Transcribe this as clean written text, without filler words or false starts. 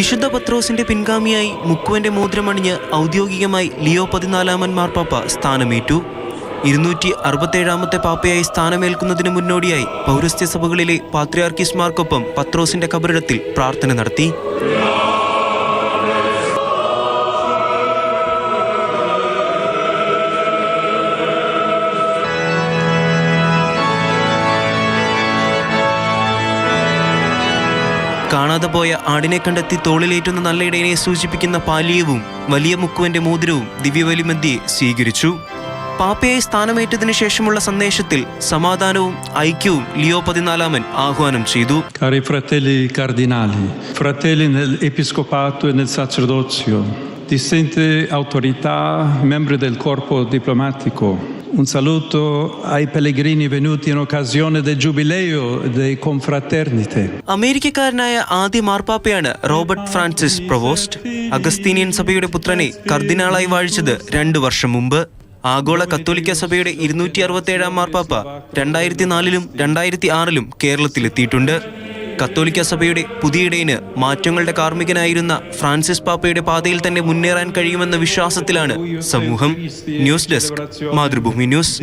വിശുദ്ധ പത്രോസിന്റെ പിൻഗാമിയായി മുക്കുവന്റെ മോതിരമണിഞ്ഞ് ഔദ്യോഗികമായി ലിയോ 14 മാർപ്പാപ്പ സ്ഥാനമേറ്റു. 267 പാപ്പയായി സ്ഥാനമേൽക്കുന്നതിന് മുന്നോടിയായി പൗരസ്ത്യ സഭകളിലെ പാത്രിയാർക്കീസ്മാർക്കൊപ്പം പത്രോസിന്റെ കബറിടത്തിൽ പ്രാർത്ഥന നടത്തി. കാണാതെ പോയ ആടിനെ കണ്ടെത്തി തോളിലേറ്റുന്ന നല്ല ഇടയനെ സൂചിപ്പിക്കുന്ന പാലിയവും വലിയ മുക്കുവന്റെ മോതിരവും ദിവ്യബലിമധ്യേ സ്വീകരിച്ചു. പാപ്പയായി സ്ഥാനമേറ്റതിനു ശേഷമുള്ള സന്ദേശത്തിൽ സമാധാനവും ഐക്യവും ലിയോ 14 ആഹ്വാനം ചെയ്തു. Cari fratelli cardinali, fratelli nell'episcopato e nel sacerdozio, distinte autorità, membri del corpo diplomatico, un saluto ai pellegrini venuti in occasione del giubileo dei confraternite. അമേരിക്കക്കാരനായ ആദ്യ മാർപ്പാപ്പയാണ് റോബർട്ട് ഫ്രാൻസിസ് പ്രൊവോസ്റ്റ്. അഗസ്തീനിയൻ സഭയുടെ പുത്രനെ കർദിനാളായി വാഴിച്ചത് 2 വർഷം മുമ്പ്. ആഗോള കത്തോലിക്ക സഭയുടെ 267 മാർപ്പാപ്പ 2004 2006 കേരളത്തിലെത്തിയിട്ടുണ്ട്. കത്തോലിക്ക സഭയുടെ പുതിയ ഇടയന് മാറ്റങ്ങളുടെ കാർമ്മികനായിരുന്ന ഫ്രാൻസിസ് പാപ്പയുടെ പാതയിൽ തന്നെ മുന്നേറാൻ കഴിയുമെന്ന വിശ്വാസത്തിലാണ് സമൂഹം. News desk, Mathrubhumi news.